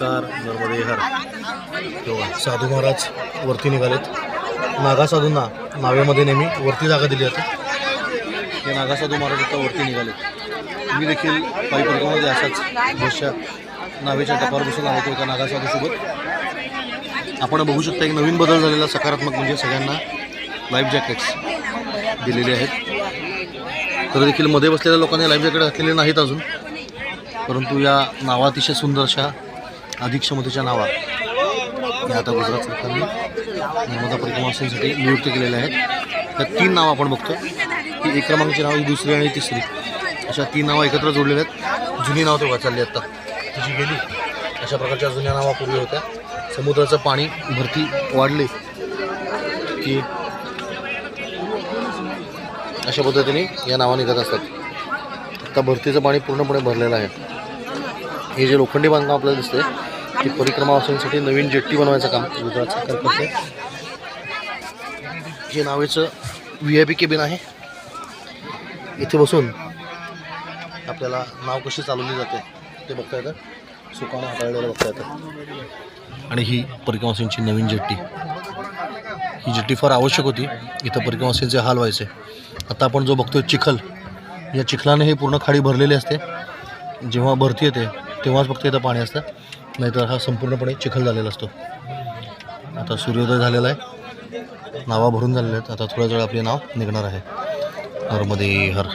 नमस्कार. नर्मदे हर. तेव्हा साधू महाराज वरती निघालेत. नागा साधूंना नावेमध्ये नेहमी वरती जागा दिली जाते. हे नागा साधू महाराज आता वरती निघालेत. मी देखील पायी परिक्रमामध्ये अशाच बसच्या नावेच्या टपावर बसून आलो एका नागा साधूसोबत. आपण बघू शकता एक नवीन बदल झालेला सकारात्मक म्हणजे सगळ्यांना लाईफ जॅकेट्स दिलेले आहेत. तर देखील मध्ये बसलेल्या लोकांनी लाईफ जॅकेट घातलेले नाहीत अजून, परंतु या नावा अतिशय सुंदर अशा अधिक क्षमतेच्या नावा या आता गुजरात सरकारने नर्मदा परिक्रमासाठी नियुक्त केलेल्या आहेत. त्या 3 नावं आपण बघतो की 1 क्रमांकाची नाव, ही 2री आणि 3री अशा 3 नावं एकत्र जोडलेल्या आहेत. जुनी नाव तेव्हा चालली आता जी गेली. अशा प्रकारच्या जुन्या नावा पूर्वी होत्या. समुद्राचं पाणी भरती वाढले की अशा पद्धतीने या नावा निघत असतात. आता भरतीचं पाणी पूर्णपणे भरलेलं आहे. हे जे लोखंडी बांधकाम आपल्याला दिसते ती परिक्रमा वासियांसाठी नवीन जेट्टी बनवायचं काम गुजरात सरकार करते. हे नावेचं VIP केबिन आहे. इथे बसून आपल्याला नाव कशी चालवली जाते ते बघता येतं. सुकाणं हाताळलेलं बघता येतं. आणि ही परिक्रमावासियांची नवीन जेट्टी. ही जेट्टी फार आवश्यक होती. इथं परिक्रमावासियांचे हाल व्हायचे. आता आपण जो बघतोय चिखल, या चिखलाने हे पूर्ण खाडी भरलेली असते. जेव्हा भरती येते तेव्हाच फक्त इथं पाणी असतं, नाहीतर हा संपूर्णपणे चिखल झालेला असतो. आता सूर्योदय झालेला आहे. नावा भरून झालेल्या आहेत. आता थोड्या वेळ आपले नाव निघणार आहे. नर्मदे हर.